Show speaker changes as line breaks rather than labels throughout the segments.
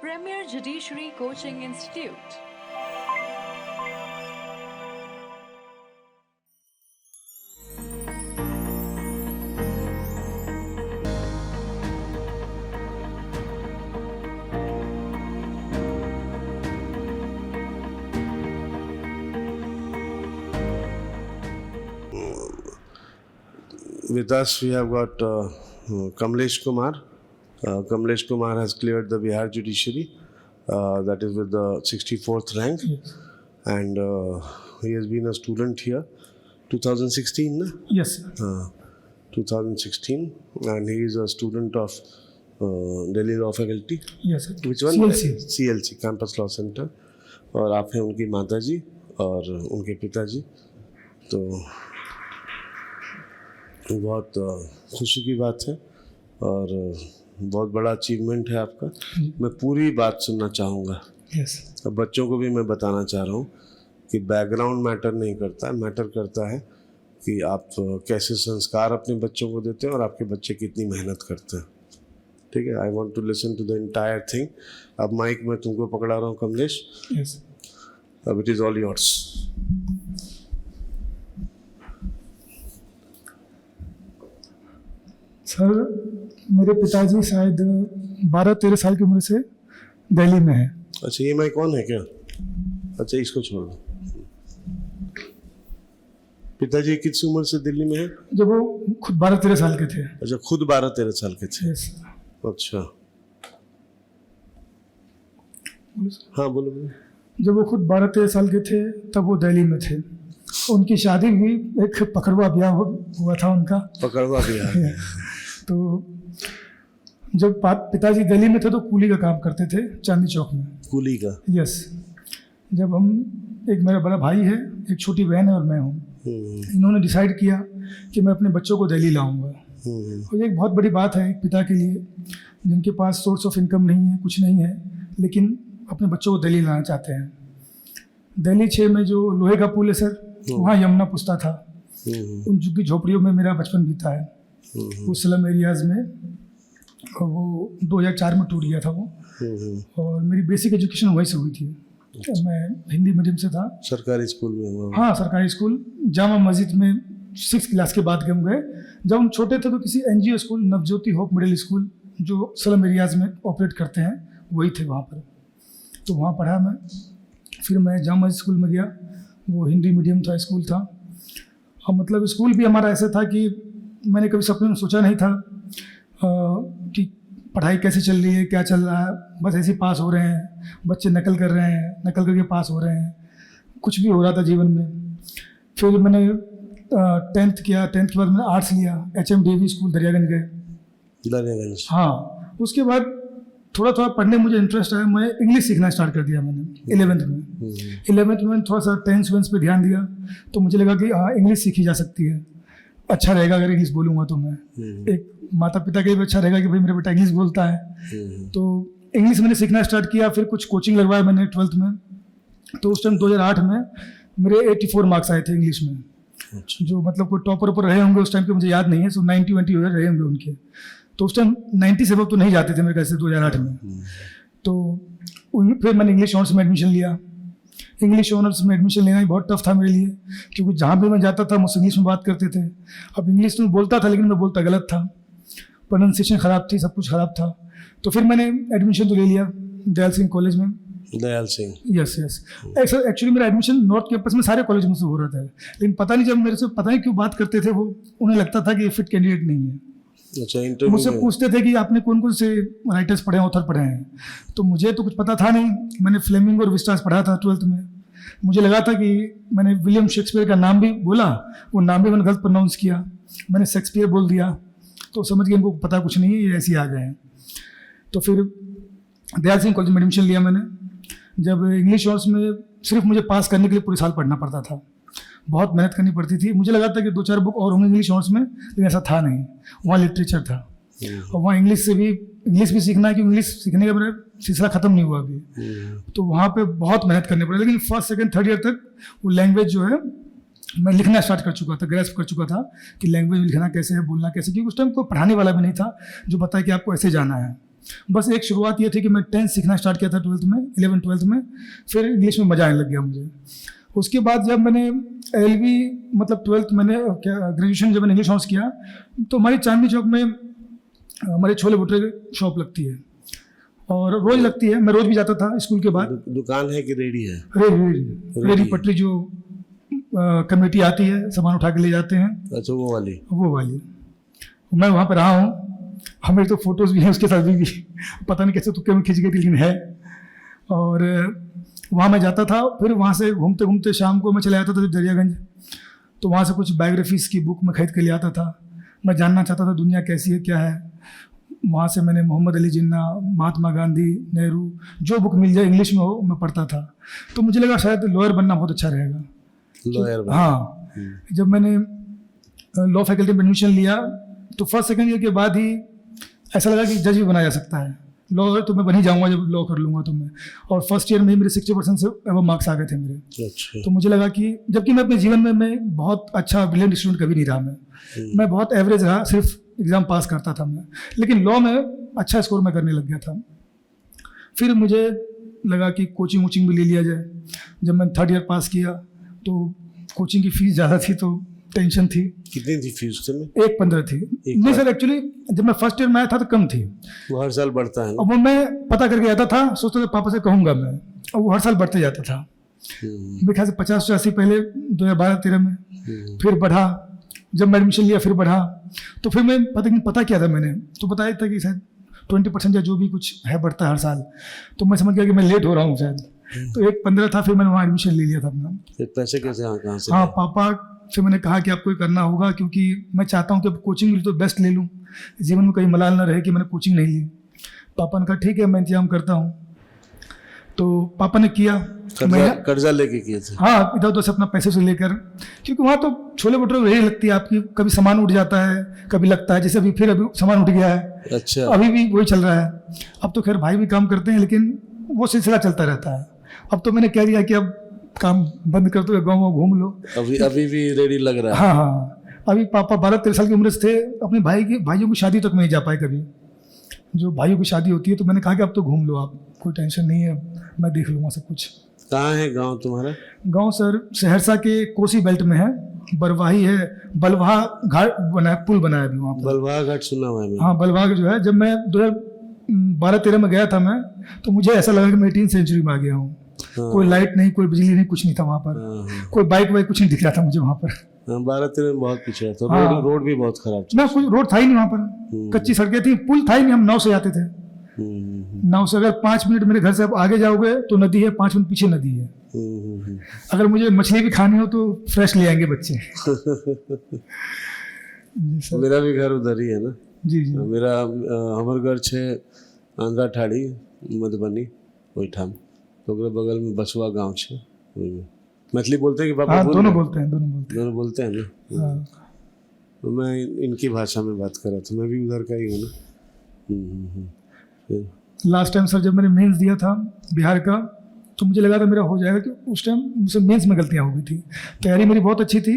Premier Judiciary Coaching Institute.
With us, we have got Kamlesh Kumar. Kamlesh Kumar has cleared the Bihar judiciary, that is with the 64th rank.
Yes.
And he has been a student here 2016, na?
Yes, sir.
2016, and he is a student of Delhi Law Faculty.
Yes, sir.
Which one? CLC, Campus Law Center. और आप हैं उनकी माता जी और उनके पिताजी. तो बहुत खुशी की बात है और बहुत बड़ा अचीवमेंट है आपका. मैं पूरी बात सुनना चाहूँगा.
यस.
अब बच्चों को भी मैं बताना चाह रहा हूँ कि बैकग्राउंड मैटर नहीं करता है, मैटर करता है कि आप कैसे संस्कार अपने बच्चों को देते हैं और आपके बच्चे कितनी मेहनत करते हैं. ठीक है. I want to listen to the entire thing. अब माइक मैं तुमको पकड़ा रहा हूँ कमलेश.
यस.
अब it is all yours.
Sir, मेरे पिताजी शायद 12-13 साल की उम्र से दिल्ली में है.
अच्छा, ये माइक कौन है क्या? अच्छा, इसको छोड़ दो. पिताजी किस उम्र से दिल्ली में है?
जब वो खुद 12-13 साल के थे.
अच्छा, खुद 12-13 साल के थे.
यस.
अच्छा, हाँ बोलो बोलो.
जब वो खुद 12-13 साल के थे तब वो दिल्ली में थे. उनकी शादी भी एक पकड़वा ब्याह हुआ था उनका.
पकड़वा ब्याह.
तो जब पिताजी दिल्ली में थे तो कूली का काम करते थे चांदनी चौक में.
कूली का?
यस. जब हम, एक मेरा बड़ा भाई है, एक छोटी बहन है और मैं हूँ, इन्होंने डिसाइड किया कि मैं अपने बच्चों को दिल्ली लाऊंगा. और ये एक बहुत बड़ी बात है एक पिता के लिए जिनके पास सोर्स ऑफ इनकम नहीं है, कुछ नहीं है, लेकिन अपने बच्चों को दिल्ली लाना चाहते हैं. दिल्ली 6 में जो लोहे का पुल है सर, वहाँ यमुना पुस्ता था. उन झुग्गी झोपड़ियों में मेरा बचपन बीता है, उस स्लम एरियाज़ में. और वो 2004 में टूट गया था वो. और मेरी बेसिक एजुकेशन वहीं से हुई थी. मैं हिंदी मीडियम से था.
सरकारी स्कूल में हुआ?
हाँ, सरकारी स्कूल. जामा मस्जिद में 6th क्लास के बाद हम गए. जब हम छोटे थे तो किसी NGO school, Navjyoti hope middle school, जो स्लम एरियाज़ में ऑपरेट करते हैं, वही थे वहाँ पर. तो वहाँ पढ़ा मैं. फिर मैं जामा मस्जिद स्कूल में गया. वो हिंदी मीडियम था, स्कूल था. और मतलब स्कूल भी हमारा ऐसा था कि मैंने कभी सपने में सोचा नहीं था कि पढ़ाई कैसे चल रही है, क्या चल रहा है. बस ऐसे ही पास हो रहे हैं, बच्चे नकल कर रहे हैं, नकल करके पास हो रहे हैं, कुछ भी हो रहा था जीवन में. फिर मैंने 10th किया. 10th के बाद मैंने आर्ट्स लिया. HMDAV स्कूल दरियागंज गए.
दरियागंज?
हाँ. उसके बाद थोड़ा थोड़ा पढ़ने में मुझे इंटरेस्ट आया. मैं इंग्लिश सीखना स्टार्ट कर दिया मैंने 11th में. 11th में थोड़ा सा टेंस वेंस पे ध्यान दिया तो मुझे लगा कि हाँ, इंग्लिश सीखी जा सकती है. अच्छा रहेगा अगर इंग्लिश बोलूँगा तो मैं. एक माता पिता के लिए भी अच्छा रहेगा कि भाई मेरा बेटा इंग्लिश बोलता है. तो इंग्लिश मैंने सीखना स्टार्ट किया. फिर कुछ कोचिंग लगवाया मैंने 12th में. तो उस टाइम 2008 में मेरे 84 मार्क्स आए थे इंग्लिश में. जो मतलब कोई टॉपर ऊपर रहे होंगे उस टाइम के, मुझे याद नहीं है. सो 90-20 रहे होंगे उनके. तो उस टाइम 90 से तो नहीं जाते थे मेरे कैसे 2008 में. तो फिर मैंने इंग्लिश ऑनर्स में एडमिशन लिया. इंग्लिश ऑनर्स में एडमिशन लेना ही बहुत टफ था मेरे लिए, क्योंकि जहाँ भी मैं जाता था मुझसे इंग्लिश में बात करते थे. अब इंग्लिश तो बोलता था लेकिन मैं बोलता गलत था. प्रोनाउंसिएशन ख़राब थी, सब कुछ ख़राब था. तो फिर मैंने एडमिशन तो ले लिया दयाल सिंह कॉलेज में.
Dayal Singh? Yes
yes. Actually मेरा एडमिशन नॉर्थ कैंपस में सारे कॉलेज में से हो रहा था, लेकिन पता नहीं जब मेरे से पता नहीं क्यों बात करते थे वो, उन्हें लगता था कि ये फिट कैंडिडेट नहीं है.
अच्छा.
मुझसे पूछते थे कि आपने कौन कौन से राइटर्स पढ़े हैं, ऑथर पढ़े हैं. तो मुझे तो कुछ पता था नहीं. मैंने फ्लेमिंग और विस्टास पढ़ा था 12th में. मुझे लगा था कि मैंने विलियम शेक्सपियर का नाम भी बोला, वो नाम भी मैंने गलत प्रोनाउंस किया. मैंने शेक्सपियर बोल दिया तो समझ गए इनको पता कुछ नहीं है, ये ऐसे ही आ गए हैं. तो फिर दयाल सिंह कॉलेज में एडमिशन लिया मैंने. जब इंग्लिश ऑनर्स में सिर्फ मुझे पास करने के लिए पूरे साल पढ़ना पड़ता था. बहुत मेहनत करनी पड़ती थी. मुझे लगा था कि 2-4 बुक और होंगे इंग्लिश ऑनर्स में, लेकिन ऐसा था नहीं. वहाँ लिटरेचर था और वहाँ इंग्लिश भी सीखना है, क्योंकि इंग्लिश सीखने का मेरा सिलसिला ख़त्म नहीं हुआ अभी. तो वहाँ पे बहुत मेहनत करनी पड़ी. लेकिन फर्स्ट सेकंड थर्ड ईयर तक वो लैंग्वेज जो है मैं लिखना स्टार्ट कर चुका था, ग्रेस्प कर चुका था कि लैंग्वेज में लिखना कैसे है, बोलना कैसे, क्योंकि उस टाइम कोई पढ़ाने वाला भी नहीं था जो बताए कि आपको ऐसे जाना है. बस एक शुरुआत ये थी कि मैं 10th सीखना स्टार्ट किया था 12th में, 11 12th में, फिर इंग्लिश में मज़ा आने लग गया मुझे। उसके बाद जब मैंने LLB मतलब 12th मैंने ग्रेजुएशन जब मैंने इंग्लिश ऑनर्स किया, तो हमारी चांदनी चौक में हमारे छोले भटूरे की शॉप लगती है और रोज़ लगती है, मैं रोज़ भी जाता था स्कूल के बाद।
दुकान है कि रेडी है?
रेडी पटरी जो कमेटी आती है, सामान उठा के ले जाते हैं।
अच्छा, वो वाली
मैं वहाँ पर रहा हूँ, हमें तो फोटोज़ भी हैं उसके साथ भी पता नहीं कैसे तुक्के में खींच गई थी, लेकिन है। और वहाँ मैं जाता था, फिर वहाँ से घूमते घूमते शाम को मैं चला जाता था दरियागंज, तो वहाँ से कुछ बायोग्राफीज़ की बुक मैं खरीद के ले आता था। मैं जानना चाहता था दुनिया कैसी है, क्या है। वहाँ से मैंने मोहम्मद अली जिन्ना, महात्मा गांधी, नेहरू, जो बुक मिल जाए इंग्लिश में हो मैं पढ़ता था। तो मुझे लगा शायद लॉयर बनना बहुत अच्छा रहेगा।
लॉयर?
हाँ। जब मैंने लॉ फैकल्टी में एडमिशन लिया तो फर्स्ट सेकंड ईयर के बाद ही ऐसा लगा कि जज भी बना जा सकता है। लॉयर तो मैं बन ही जाऊँगा जब लॉ कर लूँगा तो मैं। और फर्स्ट ईयर में ही मेरे 60% से अब मार्क्स आ गए थे मेरे।
अच्छा।
तो मुझे लगा कि जबकि मैं अपने जीवन में मैं बहुत अच्छा ब्रिलियंट स्टूडेंट कभी नहीं रहा, मैं बहुत एवरेज रहा, सिर्फ एग्ज़ाम पास करता था मैं, लेकिन लॉ में अच्छा स्कोर मैं करने लग गया था। फिर मुझे लगा कि कोचिंग वोचिंग भी ले लिया जाए। जब मैंने 3rd ईयर पास किया तो कोचिंग की फ़ीस ज़्यादा थी तो टेंशन थी।
कितनी थी फीस उसमें?
1.15 थी। नहीं सर, एक्चुअली जब मैं फर्स्ट ईयर में आया था तो कम थी।
वो हर साल बढ़ता है ना?
अब वो मैं पता करके आता था, सोचता था पापा से कहूँगा मैं, और वो हर साल बढ़ते जाता था। मेरे ख्याल से 50-80 पहले 2012-13 में, फिर बढ़ा। जब मैं एडमिशन लिया फिर बढ़ा। तो फिर मैं पता किया था मैंने, तो बताया था कि शायद 20% या जो भी कुछ है बढ़ता है हर साल। तो मैं समझ गया कि मैं लेट हो रहा हूँ शायद। तो 1.15 था, फिर मैंने वहाँ एडमिशन ले लिया था अपना।
फिर पैसे कैसे कहाँ से?
हाँ, पापा से मैंने कहा कि आपको ये करना होगा, क्योंकि मैं चाहता हूँ कि अब कोचिंग तो बेस्ट ले लूँ, जीवन में कहीं मलाल ना रहे कि मैंने कोचिंग नहीं ली। पापा ने कहा ठीक है मैं इंतजाम करता हूँ। तो पापा ने किया।
कर्जा लेके किए थे?
हाँ, इधर उधर से अपना पैसे से लेकर, क्योंकि वहाँ तो छोले भटूरे यही लगती है आपकी, कभी सामान उठ जाता है, कभी लगता है, जैसे अभी सामान उठ गया है।
अच्छा।
अभी भी वही चल रहा है। अब तो खैर भाई भी काम करते हैं, लेकिन वो सिलसिला चलता रहता है। अब तो मैंने कह दिया कि अब काम बंद कर दो, गाँव में घूम लो।
अभी भी रेडी लग रहा है?
हाँ। अभी पापा 12-13 साल की उम्र से थे, अपने भाइयों की शादी तक नहीं जा पाए कभी। जो भाइयों की शादी होती है, तो मैंने कहा कि अब तो घूम लो आप, कोई टेंशन नहीं है, मैं देख लूँगा सब कुछ।
कहाँ है गांव तुम्हारा?
गांव सर सहरसा के कोसी बेल्ट में है, बरवाही है, बलवाहा घाट बना है, पुल बना है अभी वहाँ पर।
बलवाहा घाट सुना हुआ है? हाँ,
बलवाहा जो है, जब मैं 2012-13 में गया था मैं, तो मुझे ऐसा लगा कि मैं 18th सेंचुरी में आ गया हूँ। हाँ। कोई लाइट नहीं, कोई बिजली नहीं, कुछ नहीं था वहाँ पर। हाँ। कोई बाइक वाइक कुछ नहीं दिख रहा था मुझे वहाँ पर।
12-13 में बहुत पिछड़ा था।
हाँ।
रोड भी बहुत खराब था।
ना, कुछ रोड था ही नहीं वहाँ पर, कच्ची सड़कें थी, पुल था ही नहीं। हम नाव से जाते थे। नाव से अगर 5 मिनट मेरे घर से आप आगे जाओगे तो नदी है, 5 मिनट पीछे नदी है। अगर मुझे मछली भी खानी हो तो फ्रेश ले आएंगे बच्चे।
मेरा भी घर उधर ही है ना।
जी जी।
मेरा हमर घर है आंध्रा ठाड़ी मधुबनी वही ठाम, तो बगल में बसुआ गांव है। मछली बोलते हैं कि पापा?
हाँ, दोनों बोलते हैं
ना। हाँ। तो मैं इनकी भाषा में बात कर रहा था, मैं भी उधर का ही हूँ ना।
लास्ट टाइम सर जब मैंने मेंस दिया था बिहार का, तो मुझे लगा था मेरा हो जाएगा, कि उस टाइम मुझसे मेंस में गलतियाँ हो गई थी। तैयारी मेरी बहुत अच्छी थी,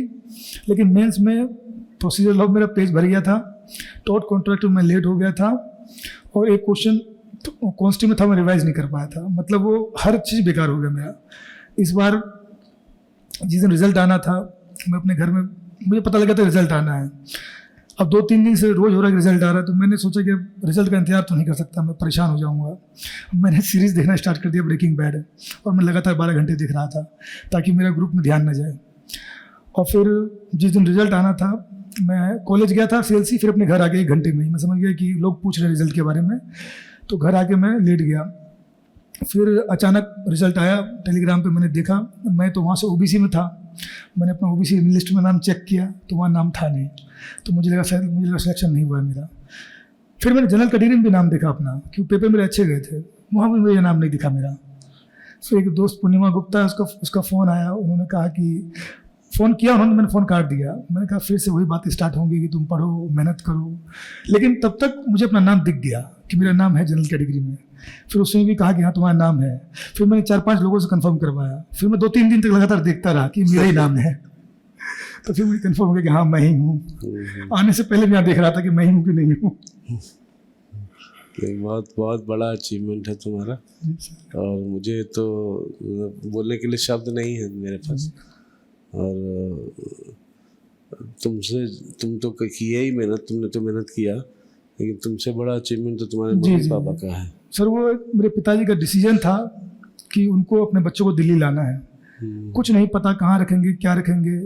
लेकिन मेंस में प्रोसीजर लॉ मेरा पेज भर गया था, टॉट कॉन्ट्रैक्ट में लेट हो गया था, और एक क्वेश्चन कॉन्स्टी में था मैं रिवाइज नहीं कर पाया था। मतलब वो हर चीज़ बेकार हो गया मेरा। इस बार जिस दिन रिजल्ट आना था, मैं अपने घर में, मुझे पता लगा था रिजल्ट आना है। अब 2-3 दिन से रोज़ हो रहा है रिजल्ट आ रहा है, तो मैंने सोचा कि अब रिजल्ट का इंतजार तो नहीं कर सकता, मैं परेशान हो जाऊंगा। मैंने सीरीज़ देखना स्टार्ट कर दिया, ब्रेकिंग बैड, और मैं लगातार 12 घंटे देख रहा था ताकि मेरा ग्रुप में ध्यान न जाए। और फिर जिस दिन रिजल्ट आना था, मैं कॉलेज गया था CLC, फिर अपने घर आ गया 1 घंटे में ही। मैं समझ गया कि लोग पूछ रहे हैं रिजल्ट के बारे में, तो घर आके मैं लेट गया। फिर अचानक रिजल्ट आया, टेलीग्राम पे मैंने देखा, मैं तो वहाँ से OBC में था। मैंने अपना OBC लिस्ट में नाम चेक किया तो वहाँ नाम था नहीं, तो मुझे लगा सिलेक्शन नहीं हुआ मेरा। फिर मैंने जनरल कैटेगरी में भी नाम देखा अपना, क्योंकि पेपर मेरे अच्छे गए थे, वहाँ भी मेरा नाम नहीं दिखा मेरा। फिर एक दोस्त पूर्णिमा गुप्ता, उसका फ़ोन आया, उन्होंने कहा कि फ़ोन किया उन्होंने, मैंने फ़ोन काट दिया। मैंने कहा फिर से वही बात स्टार्ट होंगी कि तुम पढ़ो, मेहनत करो, लेकिन तब तक मुझे अपना नाम दिख गया कि मेरा नाम है जनरल कैटेगरी में। फिर उसने भी कहा कि हाँ तुम्हारा नाम है। फिर मैंने 4-5 लोगों से कंफर्म करवाया। फिर मैं 2-3 दिन तक लगातार देखता रहा कि मेरा ही नाम है, तो फिर मुझे कंफर्म हो गया कि हाँ मैं ही हूँ। आने से पहले मैं यहाँ देख रहा था कि मैं ही हूँ कि नहीं हूँ।
एक बहुत बहुत बड़ा अचीवमेंट है तुम्हारा,
जी सर।
और मुझे तो बोलने के लिए शब्द नहीं है मेरे पास। और तुम तो किए ही मेहनत, तुमने तो मेहनत किया, लेकिन तुमसे बड़ा अचीवमेंट तो तुम्हारे
जी,
मम्मी
जी।
पापा का है।
सर वो मेरे पिताजी का डिसीजन था कि उनको अपने बच्चों को दिल्ली लाना है। कुछ नहीं पता कहाँ रखेंगे क्या रखेंगे,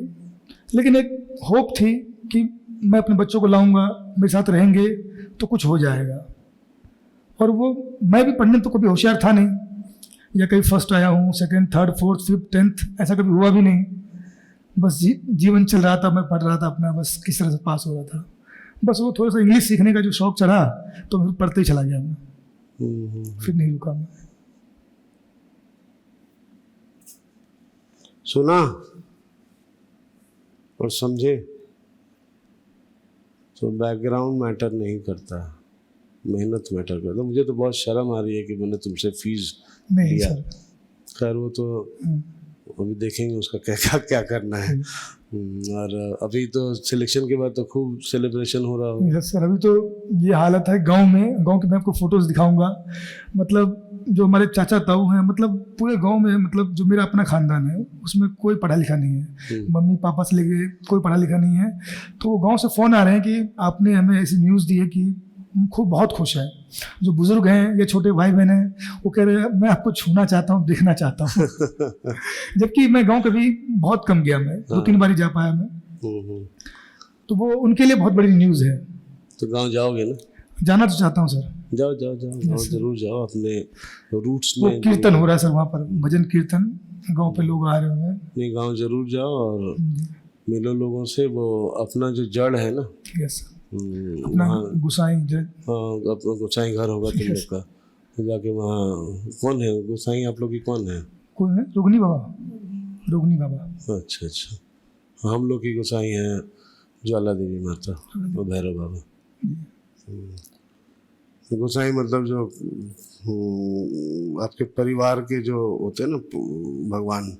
लेकिन एक होप थी कि मैं अपने बच्चों को लाऊंगा, मेरे साथ रहेंगे तो कुछ हो जाएगा। और वो मैं भी पढ़ने में तो कभी होशियार था नहीं, या कभी फर्स्ट आया हूँ, second, third, fourth, fifth, 10th ऐसा कभी हुआ भी नहीं। बस जीवन चल रहा था, मैं पढ़ रहा था अपना, बस किस तरह से पास हो रहा था। बस वो थोड़ा सा इंग्लिश सीखने का जो शौक चढ़ा तो मैं पढ़ते ही चला गया मैं, फिर नहीं रुका मैं।
सुना और समझे तो बैकग्राउंड मैटर नहीं करता, मेहनत मैटर करता। मुझे तो बहुत शर्म आ रही है कि मैंने तुमसे फीस
नहीं
लिया।
सर।
खैर वो तो अभी देखेंगे उसका क्या क्या करना है। और अभी तो सिलेक्शन के बाद तो खूब सेलिब्रेशन हो रहा होगा।
यस सर, अभी तो ये हालत है गांव में। गांव की मैं आपको फोटोज दिखाऊंगा। मतलब जो हमारे चाचा ताऊ हैं, मतलब पूरे गांव में, मतलब जो मेरा अपना खानदान है उसमें कोई पढ़ा लिखा नहीं है। मम्मी पापा से लेके कोई पढ़ा लिखा नहीं है। तो गांव से फ़ोन आ रहे हैं कि आपने हमें ऐसी न्यूज़ दी है कि खूब बहुत खुश है। जो बुजुर्ग हैं या छोटे भाई बहन हैं वो कह रहे हैं मैं आपको छूना चाहता हूँ, देखना चाहता हूँ। जबकि मैं गांव कभी बहुत कम गया, मैं 2-3 बार ही जा पाया मैं। तो वो उनके लिए बहुत बड़ी न्यूज़ है।
तो गांव जाओगे ना?
जाना तो चाहता हूँ सर।
जाओ जाओ जाओ, गांव जरूर जाओ, अपने रूट्स
वो
में।
कीर्तन हो रहा है सर वहाँ पर, भजन कीर्तन, गांव पे लोग आ रहे हैं।
नहीं, गांव जरूर जाओ और मिलो लोगों से। वो अपना जो जड़ है ना,
यस सर, अपना गुसाई
हाँ, अपना गोसाई घर होगा तुम लोग का। तो जाके वहाँ कौन है गोसाई आप लोग की? कौन है?
कौन है? रोगनी बाबा। रोगनी बाबा।
अच्छा अच्छा, हम लोग की गोसाई हैं ज्वाला देवी माता और भैरव बाबा। गोसाई मतलब जो आपके परिवार के जो होते हैं ना भगवान,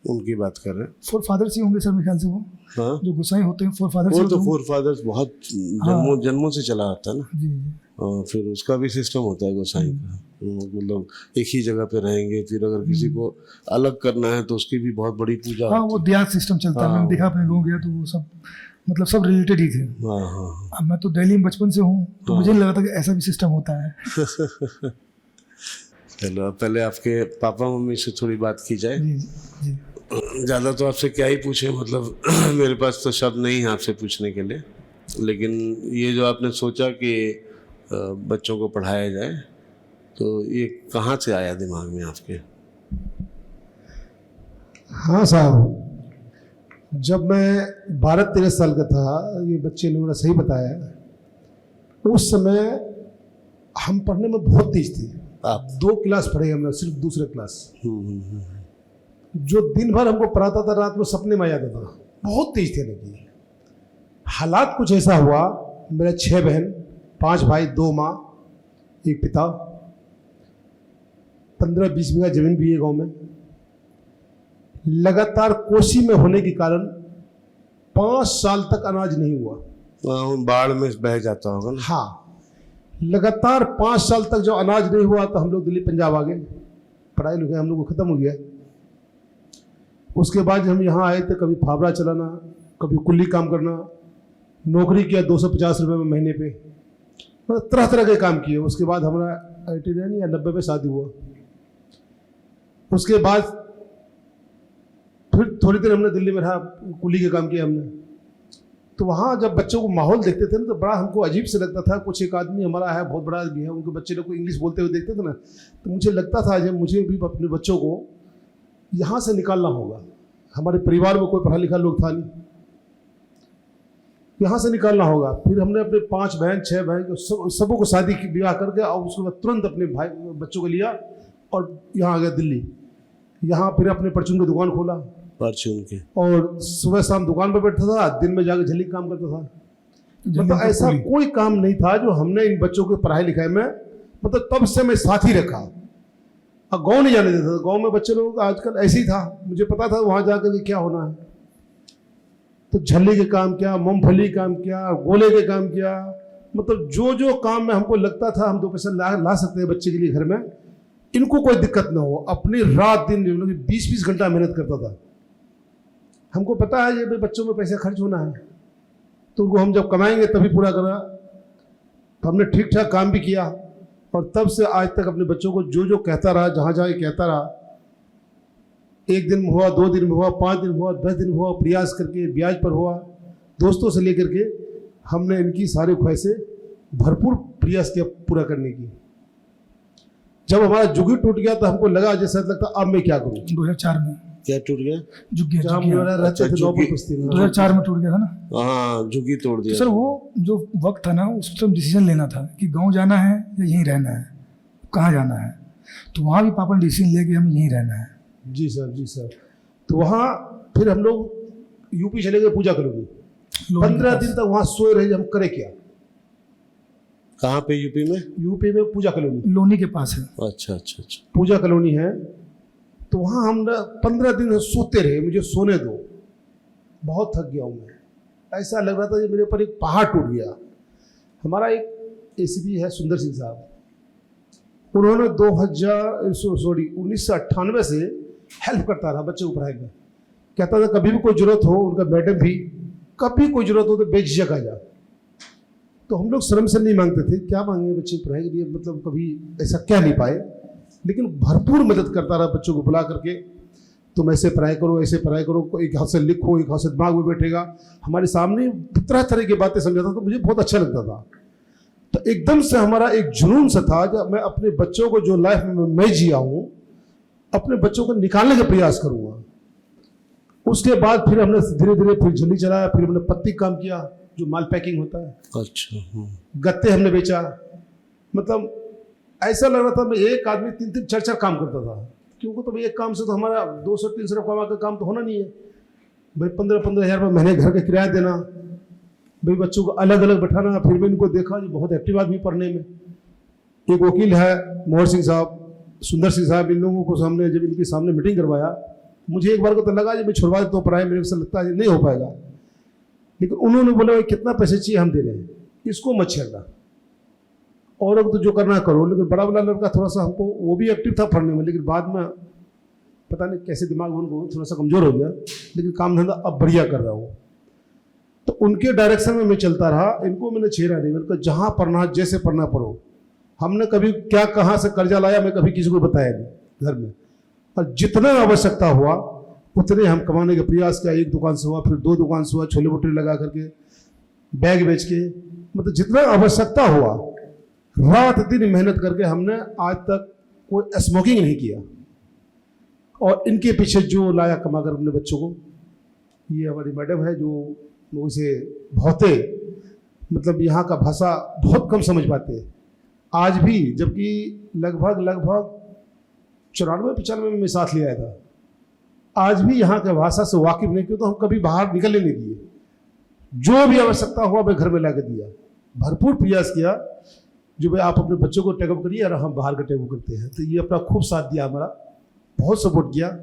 उनकी बात कर रहे हैं।
फोर फादर्स ही होंगे सर मेरे ख्याल से वो।
हाँ,
जो गोसाई होते हैं फोर फादर्स।
वो तो फोर फादर्स बहुत जन्मों से चला आता है ना।
जी।
और फिर उसका भी सिस्टम होता है गोसाई का। मतलब एक ही जगह पे रहेंगे, फिर अगर किसी को अलग करना है तो उसकी भी बहुत बड़ी पूजा
हाँ,
होती
वो दियात सिस्टम चलता है। मैंने देखा अपने गाँव गया तो वो सब मतलब सब रिलेटेड ही थे।
है। हाँ हाँ
अब मैं तो दिल्ली में बचपन से हूँ तो मुझे नहीं लगा था कि ऐसा भी सिस्टम होता है।
चलो, अब पहले आपके पापा मम्मी से थोड़ी बात की जाए।
जी जी।
ज़्यादा तो आपसे क्या ही पूछे, मतलब मेरे पास तो शब्द नहीं है आपसे पूछने के लिए। लेकिन ये जो आपने सोचा कि बच्चों को पढ़ाया जाए, तो ये कहाँ से आया दिमाग में आपके?
हाँ साहब, जब मैं 12-13 साल का था, ये बच्चे लोगों ने सही बताया, उस समय हम पढ़ने में बहुत तेज थे।
आप
2 क्लास पढ़े हमने, सिर्फ दूसरे क्लास। जो दिन भर हमको पढ़ाता था रात में सपने में आ जाता था। बहुत तेज थे। लेकिन हालात कुछ ऐसा हुआ, मेरे 6 बहन, 5 भाई, 2 माँ, 1 पिता, 15-20 बीघा जमीन भी है गाँव में। लगातार कोसी में होने के कारण 5 साल तक अनाज नहीं हुआ।
बाढ़ में बह जाता होगा ना?
हाँ, लगातार 5 साल तक जो अनाज नहीं हुआ तो हम लोग दिल्ली पंजाब आ गए। पढ़ाई लिखाई हम लोग को ख़त्म हो गया। उसके बाद हम यहाँ आए तो कभी फावड़ा चलाना, कभी कुल्ली काम करना, नौकरी किया 250 रुपये में महीने पे, मतलब तरह तरह के काम किए। उसके बाद हमारा 89 या 90 में शादी हुआ। उसके बाद फिर थोड़ी देर हमने दिल्ली में रहा, कुली के काम किया हमने। तो वहाँ जब बच्चों को माहौल देखते थे ना तो बड़ा हमको अजीब से लगता था। कुछ एक आदमी हमारा है, बहुत बड़ा आदमी है, उनके बच्चे लोग को इंग्लिश बोलते हुए देखते थे ना, तो मुझे लगता था जब मुझे भी अपने बच्चों को यहाँ से निकालना होगा। हमारे परिवार में कोई पढ़ा लिखा लोग था नहीं, यहाँ से निकालना होगा। फिर हमने अपने 5 बहन 6 बहन सबों को शादी की ब्याह करके और उसके बाद तुरंत अपने भाई बच्चों को लिया और यहाँ आ गया दिल्ली। यहाँ फिर अपने परचून की दुकान खोला,
परचून के,
और सुबह शाम दुकान पर बैठता था, दिन में जाकर झल्ली काम करता था। मतलब ऐसा कोई काम नहीं था जो हमने इन बच्चों की पढ़ाई लिखाई में, मतलब तब से मैं साथ ही रखा। और गाँव नहीं जाने देता था। गाँव में बच्चे लोग आजकल ऐसे ही था, मुझे पता था वहाँ जाकर के क्या होना है। तो झल्ली के काम किया, मूंगफली काम किया, गोले के काम किया, मतलब जो जो काम में हमको लगता था हम 2 पैसा ला सकते हैं बच्चे के लिए घर में, इनको कोई दिक्कत ना हो। अपनी रात दिन 20-20 घंटा मेहनत करता था। हमको पता है ये भाई बच्चों में पैसे खर्च होना है, तो उनको हम जब कमाएंगे तभी पूरा करना। तो हमने ठीक ठाक काम भी किया, और तब से आज तक अपने बच्चों को जो जो कहता रहा, जहाँ जहाँ कहता रहा, 1 दिन में हुआ, 2 दिन में हुआ, 5 दिन में हुआ, 10 दिन में हुआ, प्रयास करके ब्याज पर हुआ, दोस्तों से लेकर के हमने इनकी सारी ख्वाहिशें भरपूर प्रयास किया पूरा करने की। जब हमारा जुगी टूट गया तो हमको लगा जैसा लगता अब मैं क्या करूं।
2004 में
क्या टूट गया?
जुग्गी
जहाँ हम रहते थे नौपुर बस्ती में,
2004 में टूट गया था ना।
हाँ, जुगी तोड़
तो
दिया।
सर वो जो वक्त था ना, उस टाइम डिसीजन लेना था कि गांव जाना है या यहीं रहना है, कहाँ जाना है। तो वहाँ भी पापा ने डिसीजन ले कि हमें यहीं रहना है।
जी सर, जी सर। तो वहाँ फिर हम लोग यूपी चले गए पूजा कॉलोनी। 15 दिन तक वहाँ सोए रहे, हम करे क्या।
कहाँ पे? यूपी में?
यूपी में पूजा कॉलोनी,
लोनी के पास है।
अच्छा अच्छा अच्छा।
पूजा कॉलोनी है। तो वहाँ हम 15 दिन सोते रहे, मुझे सोने दो, बहुत थक गया हूँ मैं। ऐसा लग रहा था कि मेरे ऊपर एक पहाड़ टूट गया। हमारा एक एसीपी है सुंदर सिंह साहब, उन्होंने 1998 से हेल्प करता रहा बच्चे को पढ़ाई में। कहता था कभी भी कोई ज़रूरत हो, उनका मैडम भी, कभी कोई ज़रूरत हो तो बेझिझक आ जा। तो हम लोग शर्म से नहीं मांगते थे, क्या मांगे बच्चे की पढ़ाई के लिए, मतलब कभी ऐसा कह नहीं पाए, लेकिन भरपूर मदद करता रहा बच्चों को बुला करके। तुम ऐसे पढ़ाई करो, ऐसे पढ़ाई करो, एक हाथ से लिखो, एक हाथ से दिमाग में बैठेगा। हमारे सामने तरह तरह की बातें समझाता, तो मुझे बहुत अच्छा लगता था। तो एकदम से हमारा एक जुनून सा था, जब मैं अपने बच्चों को जो लाइफ में मैं जिया हूँ, अपने बच्चों को निकालने का प्रयास करूँगा। उसके बाद फिर हमने धीरे धीरे फिर झोली चलाया, फिर हमने पत्ती काम किया, जो माल पैकिंग होता है।
अच्छा।
गत्ते हमने बेचा। मतलब ऐसा लग रहा था मैं एक आदमी 3-3 4-4 काम करता था, क्योंकि तो भाई एक काम से तो हमारा 200-300 रुपये का काम तो होना नहीं है भाई। 15-15 हज़ार रुपये महीने घर का किराया देना, भाई बच्चों को अलग अलग बैठाना। फिर मैं इनको देखा जो बहुत एक्टिव आदमी पढ़ने में। एक वकील है मोहर सिंह साहब, सुंदर सिंह साहब, इन लोगों को सामने जब इनके सामने मीटिंग करवाया, मुझे एक बार को तो लगा जब मैं छुड़वा देता हूँ पढ़ाई, मेरे से लगता है नहीं हो पाएगा। लेकिन उन्होंने बोला भाई कितना पैसे चाहिए हम दे रहे हैं, इसको मत छेड़ना, और तो जो करना करो। लेकिन बड़ा वाला लड़का थोड़ा सा हमको, वो भी एक्टिव था पढ़ने में, लेकिन बाद में पता नहीं कैसे दिमाग उनको थोड़ा सा कमज़ोर हो गया, लेकिन काम धंधा अब बढ़िया कर रहा हूँ। तो उनके डायरेक्शन में मैं चलता रहा, इनको मैंने छेड़ा नहीं। मैंने कहा जहाँ पढ़ना जैसे पढ़ना पढ़ो। हमने कभी क्या कहाँ से कर्जा लाया मैं कभी किसी को बताया नहीं घर में, और जितना आवश्यकता हुआ उतने हम कमाने का प्रयास किया। एक दुकान से हुआ, फिर 2 दुकान से हुआ, छोले भटूरे लगा करके, बैग बेच के, मतलब जितना आवश्यकता हुआ रात दिन मेहनत करके हमने आज तक कोई स्मोकिंग नहीं किया। और इनके पीछे जो लाया कमा कर अपने बच्चों को, ये हमारी मैडम है जो उसे बहुते, मतलब यहाँ का भाषा बहुत कम समझ पाते हैं आज भी, जबकि लगभग 94-95 में साथ ले आया था। आज भी यहाँ के भाषा से वाकिफ नहीं किया, तो हम कभी बाहर निकलने नहीं दिए। जो भी आवश्यकता हुआ मैं घर में ला के दिया। भरपूर प्रयास किया जो भाई आप अपने बच्चों को टेकअप करिए और हम बाहर का टेकअप करते हैं। तो ये अपना खूब साथ दिया, हमारा बहुत सपोर्ट किया।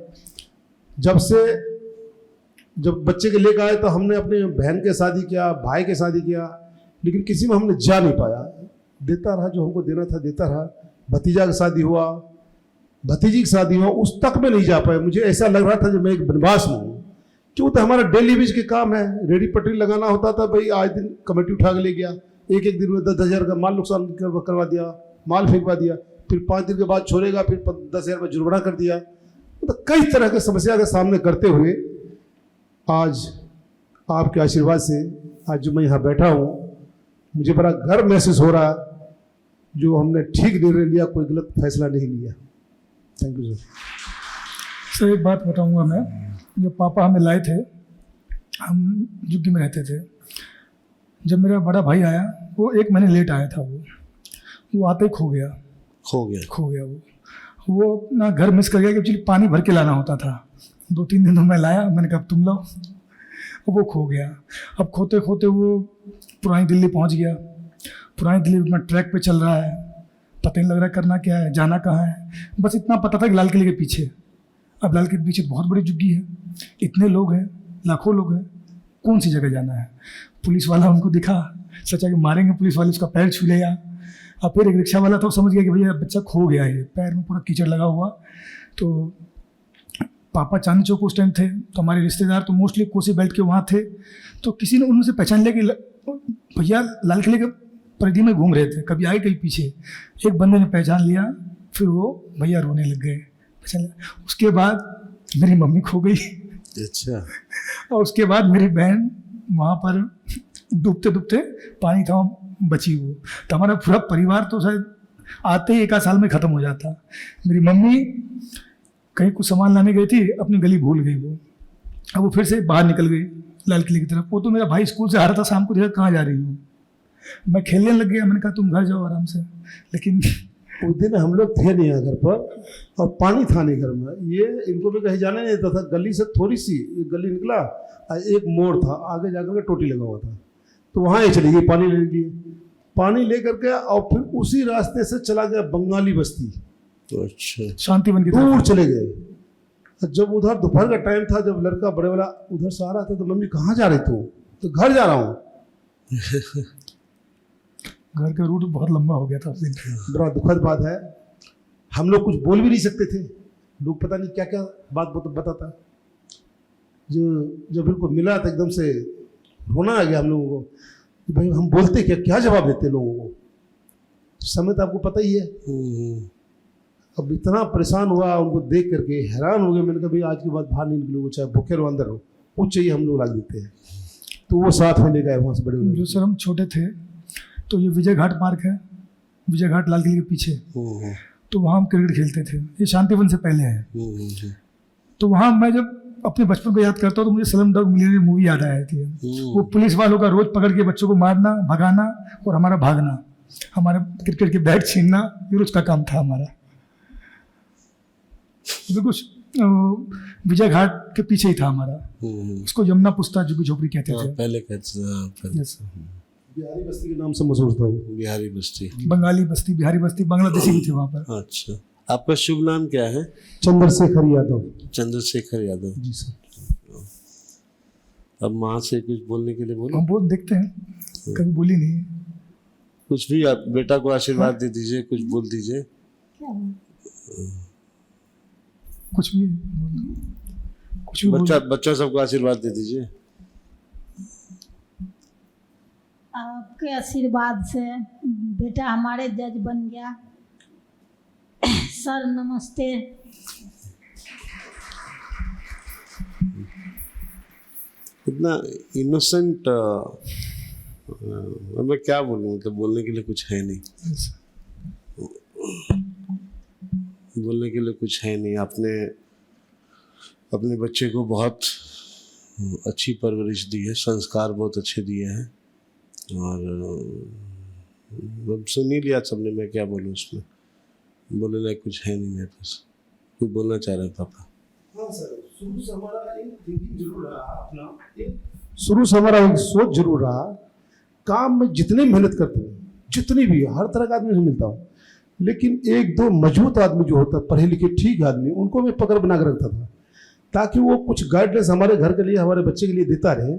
जब बच्चे के लेकर आए तो हमने अपने बहन के शादी किया, भाई के शादी किया, लेकिन किसी में हमने जा नहीं पाया। देता रहा जो हमको देना था देता रहा। भतीजा की शादी हुआ, भतीजी की शादी हुआ, उस तक में नहीं जा पाया। मुझे ऐसा लग रहा था कि मैं एक बनवास में हूँ, क्यों तो हमारा डेली बेज के काम है। रेडी पटरी लगाना होता था भाई, आज दिन कमेटी उठा के ले गया, एक दिन में 10,000 का माल नुकसान करवा दिया, माल फेंकवा दिया, फिर 5 दिन के बाद छोड़ेगा, फिर 10,000 का जुर्माना कर दिया। तो कई तरह की समस्या के सामने करते हुए आज आपके आशीर्वाद से आज जो मैं यहाँ बैठा हूँ, मुझे बड़ा गर्व महसूस हो रहा है जो हमने ठीक निर्णय लिया, कोई गलत फैसला नहीं लिया। Thank you
sir. एक बात बताऊंगा मैं, जो पापा हमें लाए थे, हम जुग्गी में रहते थे। जब मेरा बड़ा भाई आया, वो 1 महीने लेट आया था। वो आते ही खो गया। वो अपना घर मिस कर गया कि एक्चुअली पानी भर के लाना होता था। 2-3 दिन मैं लाया, मैंने कहा तुम लाओ, वो खो गया। अब खोते खोते वो पुरानी दिल्ली पहुंच गया। पुरानी दिल्ली में ट्रैक पे चल रहा है, पता नहीं लग रहा करना क्या है, जाना कहाँ है। बस इतना पता था कि लाल किले के पीछे। अब लाल किले के पीछे बहुत बड़ी जुग्गी है, इतने लोग हैं, लाखों लोग हैं, कौन सी जगह जाना है। पुलिस वाला उनको दिखा, सोचा कि मारेंगे पुलिस वाले, उसका पैर छू लिया। और फिर एक रिक्शा वाला था, वो समझ गया कि भैया बच्चा खो गया है, पैर में पूरा कीचड़ लगा हुआ। तो पापा चांदनी चौक उस टाइम थे, तो हमारे रिश्तेदार तो मोस्टली कोसी बेल्ट के वहाँ थे। तो किसी ने उनसे पहचान लिया कि भैया लाल किले के परिधि में घूम रहे थे, कभी आगे कभी पीछे। एक बंदे ने पहचान लिया, फिर वो भैया रोने लग गए, पहचान लिया। उसके बाद मेरी मम्मी खो गई।
अच्छा।
और उसके बाद मेरी बहन वहाँ पर डूबते डूबते पानी था बची वो। तो हमारा पूरा परिवार तो शायद आते ही 1 साल में ख़त्म हो जाता। मेरी मम्मी कहीं कुछ सामान लाने गई थी, अपनी गली भूल गई वो। अब वो फिर से बाहर निकल गई लाल किले की तरफ। वो तो मेरा भाई स्कूल से आ रहा था, शाम को देखा कहाँ जा रही हूँ। मैं खेलने लग गया, मैंने कहा तुम घर जाओ आराम से। लेकिन
उस दिन हम लोग थे नहीं घर पर, और पानी था नहीं घर में। ये इनको भी कहीं जाने नहीं देता था। गली से थोड़ी सी एक गली निकला, एक मोड़ था, आगे जाकर के टोटी लगा हुआ था, तो वहाँ ये चली गई पानी लेने के लिए। पानी ले करके और फिर उसी रास्ते से चला गया बंगाली बस्ती।
अच्छा।
शांतिवन की
दूर
तरफ।
चले गए। जब उधर दोपहर का टाइम था, जब लड़का बड़े वाला उधर से आ रहा था, तो मम्मी कहाँ जा रही तू? तो घर जा रहा हूँ।
घर का रूट बहुत लंबा हो गया था उस दिन।
बड़ा दुखद बात है। हम लोग कुछ बोल भी नहीं सकते थे, लोग पता नहीं क्या क्या बात बताता। जो जब इनको मिला तो एकदम से रोना आ गया हम लोगों को कि भाई हम बोलते क्या, क्या जवाब देते लोगों को। समय तो आपको पता ही है। अब इतना परेशान हुआ उनको देख करके, हैरान हो गए। मैंने कहा भाई आज के बाद बाहर नहीं निकलोगे, चाहे भूखे रहो अंदर हो, कुछ चाहिए हम लोग ला देते हैं। तो वो साथ में ले गए वहाँ से बड़े
जो सर हम छोटे थे, तो ये विजय घाट पार्क है, विजय घाट लाल किले के पीछे। तो वहाँ हम क्रिकेट खेलते थे, ये शांतिवन से पहले है। तो वहाँ मैं जब अपने बचपन को याद करता हूँ तो मुझे स्लम डॉग मिलियनेयर मूवी याद आया थी। वो पुलिस वालों का रोज पकड़ के बच्चों को मारना, भगाना और हमारा भागना, हमारे क्रिकेट के बैट छीनना, ये रोज का काम था हमारा। बिल्कुल विजय घाट के पीछे ही था हमारा। उसको यमुना पुस्ता झुग्गी झोपड़ी कहते थे
पहले कहते थे।
बिहारी बस्ती के नाम से मशहूर था वो।
बिहारी बस्ती,
बंगाली बस्ती, बिहारी बस्ती, बांग्लादेशी भी थे वहाँ पर।
अच्छा। आपका शुभ नाम क्या है?
चंद्रशेखर यादव।
चंद्रशेखर यादव
जी सर।
अब माँ से कुछ बोलने के लिए बोलो।
हम बहुत देखते हैं, कभी बोली नहीं।
कुछ भी आप बेटा को आशीर्वाद दे दीजिए, कुछ बोल दीजिए।
कुछ भी
बच्चा सबको आशीर्वाद दे दीजिए।
आपके आशीर्वाद से बेटा हमारे जज बन गया। सर नमस्ते।
इतना इनोसेंट, मैं क्या बोलूँ, मतलब बोलने के लिए कुछ है नहीं। बोलने के लिए कुछ है नहीं। आपने अपने बच्चे को बहुत अच्छी परवरिश दी है, संस्कार बहुत अच्छे दिए हैं, और अब सुन ही लिया सबने। मैं क्या बोलूँ उसमें, बोलने लायक कुछ है नहीं मेरे पास। कुछ बोलना चाह रहे पापा?
हाँ सर, शुरू से हमारा एक थिंकिंग जरूर रहा अपना, शुरू से हमारा एक सोच जरूर रहा। काम में जितनी मेहनत करते हैं, जितनी भी, हर तरह का आदमी से मिलता हूँ, लेकिन एक दो मजबूत आदमी जो होता है, पढ़े लिखे ठीक आदमी, उनको मैं पकड़ बना कर रखता था, ताकि वो कुछ गाइडलाइंस हमारे घर के लिए, हमारे बच्चे के लिए देता रहे।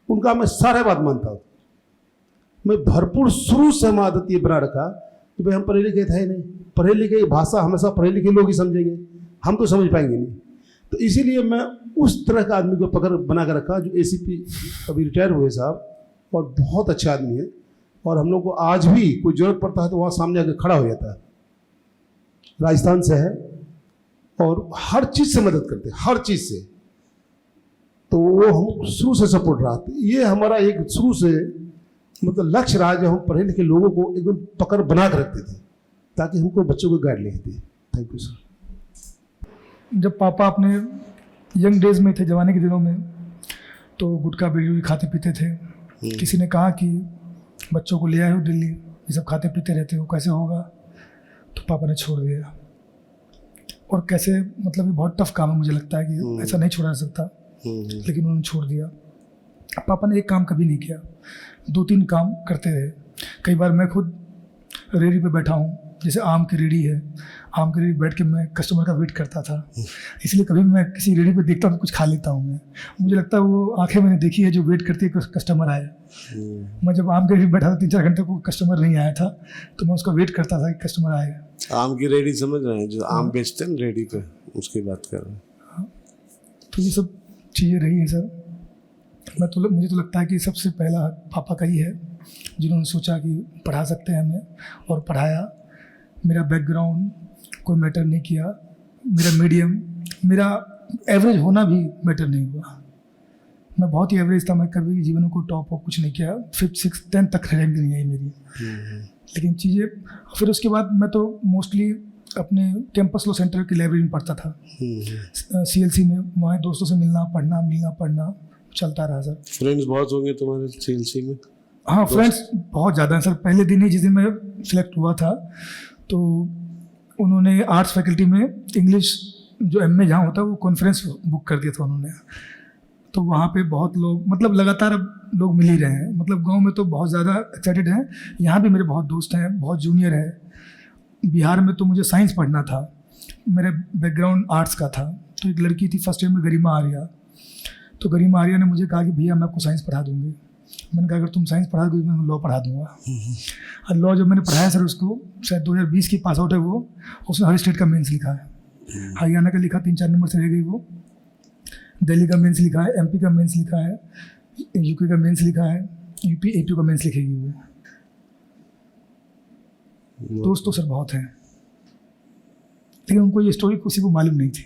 उनका मैं सारा बात मानता हूँ। मैं भरपूर शुरू से हम आदत ये बना रखा कि भाई हम पढ़े लिखे थे ही नहीं, पढ़े लिखे भाषा हमेशा पढ़े लिखे लोग ही समझेंगे, हम तो समझ पाएंगे नहीं। तो इसीलिए मैं उस तरह का आदमी को पकड़ बना कर रखा, जो ACP अभी रिटायर हुए साहब, और बहुत अच्छे आदमी है, और हम लोग को आज भी कोई जरूरत पड़ता है तो वहाँ सामने आके खड़ा हो जाता है। राजस्थान से है और हर चीज़ से मदद करते हैं, हर चीज़ से। तो वो हम शुरू से सपोर्ट रहा। ये हमारा एक शुरू से मतलब लक्ष्य रहा, जो हम पढ़े लिखे लोगों को एकदम पकड़ बना कर रखते थे, ताकि हमको बच्चों को गाइड लेते। Thank you sir.
जब पापा अपने यंग डेज में थे, जवानी के दिनों में, तो गुटखा बीड़ी खाते पीते थे। किसी ने कहा कि बच्चों को ले आए हो दिल्ली, ये सब खाते पीते रहते हो, कैसे होगा? तो पापा ने छोड़ दिया। और कैसे, मतलब ये बहुत टफ काम है, मुझे लगता है कि ऐसा नहीं छोड़ा जा सकता, लेकिन उन्होंने छोड़ दिया। पापा ने एक काम कभी नहीं किया, 2-3 काम करते रहे। कई बार मैं खुद रेडी पे बैठा हूँ, जैसे आम की रेडी है, आम के रेडी बैठ के मैं कस्टमर का वेट करता था। इसलिए कभी मैं किसी रेडी पे देखता हूँ कुछ खा लेता हूँ मैं। मुझे लगता है वो आंखें मैंने देखी है जो वेट करती है कस्टमर आए। मैं जब आम के रेडी बैठा था 3-4 घंटे को कस्टमर नहीं आया था तो मैं उसका वेट करता था कि कस्टमर आए।
आम की रेडी समझ रहे हैं, जो आम बेचते हैं रेडी पे, उसकी बात कर रहे हैं।
तो ये सब चीज़ें रही हैं सर। मुझे तो लगता है कि सबसे पहला पापा का ही है जिन्होंने सोचा कि पढ़ा सकते हैं हमें, और पढ़ाया। मेरा बैकग्राउंड कोई मैटर नहीं किया, मेरा मीडियम, मेरा एवरेज होना भी मैटर नहीं हुआ। मैं बहुत ही एवरेज था, मैं कभी जीवन में कोई टॉप कुछ नहीं किया। 5th 6th 10th तक रैंक नहीं आई मेरी। लेकिन चीज़ें फिर उसके बाद मैं तो मोस्टली अपने कैंपस लॉ सेंटर की लाइब्रेरी में पढ़ता था, CLC में। वहाँ दोस्तों से मिलना पढ़ना चलता रहा सर।
फ्रेंड्स बहुत होंगे तुम्हारे CLC में?
हाँ, फ्रेंड्स बहुत ज़्यादा हैं सर। पहले दिन ही जिस दिन मैं सिलेक्ट हुआ था तो उन्होंने आर्ट्स फैकल्टी में इंग्लिश जो MA जहाँ होता है वो कॉन्फ्रेंस बुक कर दिया था उन्होंने। तो वहाँ पे बहुत लोग, मतलब लगातार अब लोग मिल ही रहे हैं। मतलब गांव में तो बहुत ज़्यादा एक्साइटेड हैं। यहाँ भी मेरे बहुत दोस्त हैं, बहुत जूनियर है। बिहार में तो मुझे साइंस पढ़ना था, मेरा बैकग्राउंड आर्ट्स का था। तो एक लड़की थी फर्स्ट ईयर में, गरिमा आर्या। तो गरिमा आर्या ने मुझे कहा कि भैया मैं आपको साइंस पढ़ा दूँगी। मैंने कहा अगर तुम साइंस पढ़ा दोगे मैं लॉ पढ़ा दूंगा। और लॉ जब मैंने पढ़ाया सर उसको, शायद 2020 की पास आउट है वो। उसने हर स्टेट का मेंस लिखा है। हरियाणा का लिखा 3-4 नंबर से रह गई वो। दिल्ली का मेंस लिखा है, MP का मेंस लिखा है, UK का मेंस लिखा है, UP AP का मेंस लिखेगी वो। दोस्त तो सर बहुत हैं, लेकिन उनको ये स्टोरी किसी को मालूम नहीं थी।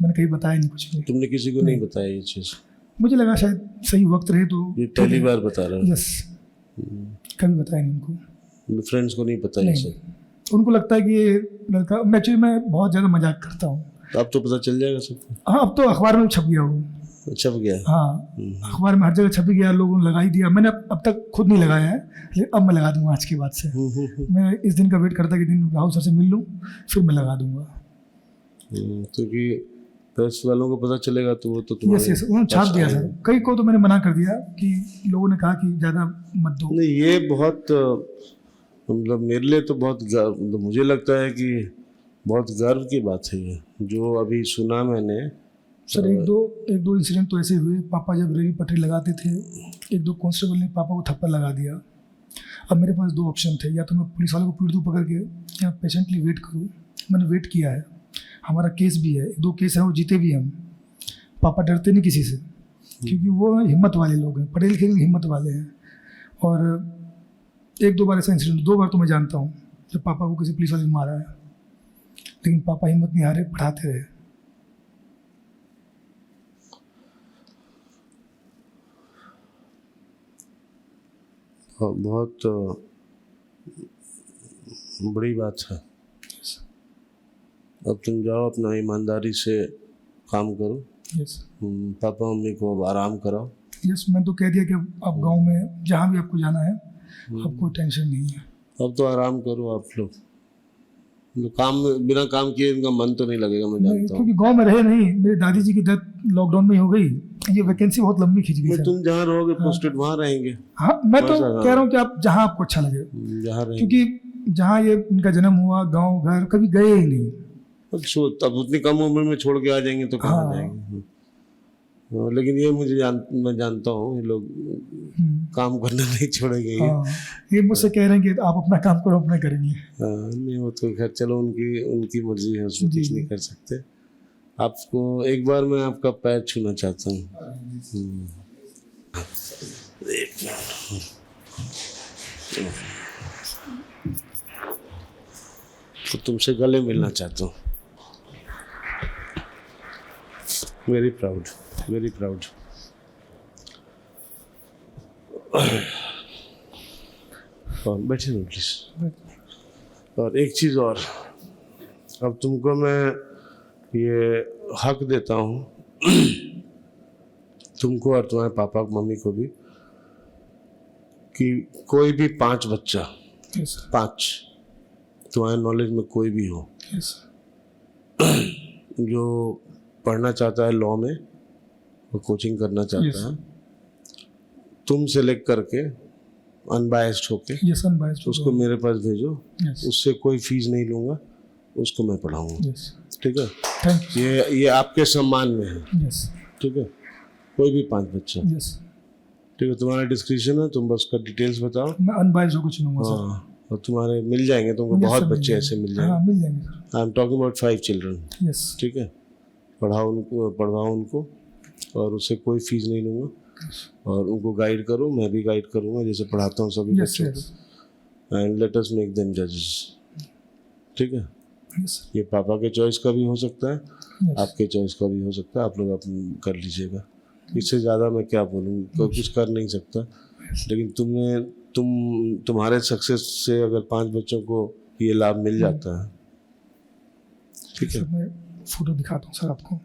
मैंने कहीं बताया नहीं कुछ भी।
तुमने किसी को नहीं बताया ये चीज़?
मुझे लगा शायद सही वक्त रहे तो।
ये पहली बार बता रहा हूँ?
यस, कभी बताया नहीं उनको।
फ्रेंड्स को नहीं पता ये सब?
उनको लगता है कि ये लड़का, एक्चुअली मैं बहुत ज़्यादा मजाक करता हूँ।
तो अब तो पता चल जाएगा सबको।
हाँ, अब तो अखबार में छप गया वो।
छप गया?
हाँ, अखबार में हर जगह छप गया, लोगों ने लगा ही दिया। मैंने अब तक खुद नहीं लगाया है, लेकिन अब मैं लगा दूंगा आज के बाद से। मैं इस दिन का वेट करता कि दिन राहुल सर से मिल लूँ, फिर मैं लगा दूंगा।
क्योंकि प्रेस वालों को पता चलेगा तो वो तो
यस, उन्होंने छाप दिया सर। कई को तो मैंने मना कर दिया कि लोगों ने कहा कि ज़्यादा मत दो।
नहीं, ये बहुत मतलब मेरे लिए तो बहुत मतलब मुझे लगता है कि बहुत गर्व की बात है ये जो अभी सुना मैंने।
सर एक दो इंसिडेंट तो ऐसे हुए। पापा जब रेली पटरी लगाते थे, 1-2 कांस्टेबल ने पापा को थप्पड़ लगा दिया। अब मेरे पास 2 ऑप्शन थे, या तो मैं पुलिस वालों को पीट दूँ पकड़ के, या पेशेंटली वेट करूँ। मैंने वेट किया है। हमारा केस भी है, 2 केस है, वो जीते भी हम। पापा डरते नहीं किसी से, क्योंकि वो हिम्मत वाले लोग हैं, पढ़े लिखे हिम्मत वाले हैं। और 1-2 बार ऐसा इंसिडेंट, 2 बार तो मैं जानता हूँ जब पापा को किसी पुलिस वाले ने मारा है, लेकिन पापा हिम्मत नहीं हारे, पढ़ाते रहे।
बहुत बड़ी बात है। अब तुम जाओ, अपना ईमानदारी से काम करो।
यस,
पापा मम्मी को अब आराम कराओ।
यस, मैं तो कह दिया कि अब गांव में जहाँ भी आपको जाना है, अब कोई टेंशन नहीं है।
अब तो आराम करो आप लोग। काम बिना काम किए इनका मन तो नहीं लगेगा, मैं जानता हूँ।
क्योंकि गांव में रहे नहीं। मेरे दादी जी की डेथ लॉकडाउन में ही हो गई। ये वैकेंसी बहुत लंबी खिंच गई।
तुम जहाँ रहोगे पोस्टेड वहाँ रहेंगे।
हाँ, मैं तो कह रहा हूँ कि आप जहाँ आपको अच्छा लगे,
जहाँ रहेंगे।
क्योंकि जहाँ ये इनका जन्म हुआ, गांव घर कभी गए ही नहीं।
तब उतनी कम उम्र में छोड़ के आ जाएंगे तो कहाँ जाएंगे। लेकिन ये मैं जानता हूँ ये लोग काम करना नहीं छोड़ेंगे।
ये मुझसे कह रहे हैं कि आप अपना काम करो, अपना करेंगे।
नहीं, वो तो खैर चलो उनकी मर्जी है, उसमें कुछ नहीं कर सकते। आपको एक बार मैं आपका पैर छूना चाहता हूँ। तो तुमसे गले मिलना चाहता हूँ। Very proud, very proud. और बैठे रहो प्लीज। और एक चीज़ और, अब तुमको मैं ये हक देता हूँ, तुमको और तुम्हारे पापा मम्मी को भी, कि कोई भी 5 बच्चा, 5 तुम्हारे नॉलेज में कोई भी हो जो पढ़ना चाहता है लॉ में, वो कोचिंग करना चाहता है, तुम सेलेक्ट करके अनबायस्ड होके उसको मेरे पास भेजो। उससे कोई फीस नहीं लूँगा, उसको मैं पढ़ाऊंगा।
यस,
ठीक है,
थैंक
ये आपके सम्मान में है।
यू। यस,
ठीक है, कोई भी 5 बच्चा,
यस,
ठीक है, तुम्हारा डिस्क्रिप्शन है, तुम बस उसका डिटेल्स बताओ।
मैं अनबाइज होकर चुनूंगा सर।
हाँ, और तुम्हारे मिल जाएंगे तुमको,
Yes,
बहुत
sir, मिल
बच्चे
जाएंगे।
ऐसे मिल
हाँ,
जाएंगे।
मिल जाएंगे sir.
I am talking about 5 children.
Yes,
ठीक है, पढ़ाओ उनको, और उससे कोई फीस नहीं लूँगा, और उनको गाइड करो, मैं भी गाइड करूँगा जैसे पढ़ाता हूँ सभी
यस,
बच्चों
यस,
को। And let us make them जजेस। ठीक है,
यस,
ये पापा के चॉइस का भी हो सकता है,
यस,
आपके चॉइस का भी हो सकता है, आप लोग अपनी कर लीजिएगा। इससे ज़्यादा मैं क्या बोलूँ, कोई कुछ कर नहीं सकता। लेकिन तुम्हारे सक्सेस से अगर 5 बच्चों को ये लाभ मिल जाता है, ठीक है।
सर मैं फोटो दिखाता हूँ सर आपको।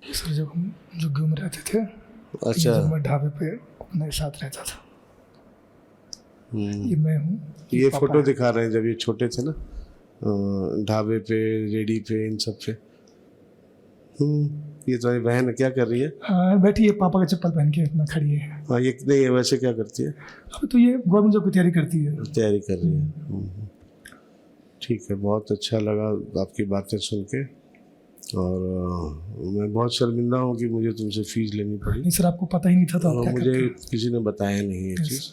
सर जब हम जुग्गी में रहते थे,
अच्छा,
जब मैं ढाबे पे अपने साथ रहता था, ये मैं हूँ,
ये
पापा
फोटो
है।
दिखा रहे हैं जब ये छोटे थे ना, ढाबे पे, रेडी पे, इन सब पे। ये तुम्हारी बहन है, क्या कर रही है?
हाँ, बैठी है, पापा का चप्पल पहन के अपना खड़ी है।
हाँ, ये नहीं है, वैसे क्या करती है?
अभी तो ये गवर्नमेंट जॉब की तैयारी करती है।
तैयारी कर रही है। ठीक है, बहुत अच्छा लगा आपकी बातें सुन के, और मैं बहुत शर्मिंदा हूँ कि मुझे तुमसे फीस लेनी पड़ी।
नहीं सर, आपको पता ही नहीं था तो आप क्या
मुझे
करते?
किसी ने बताया नहीं ये
Yes.
चीज़।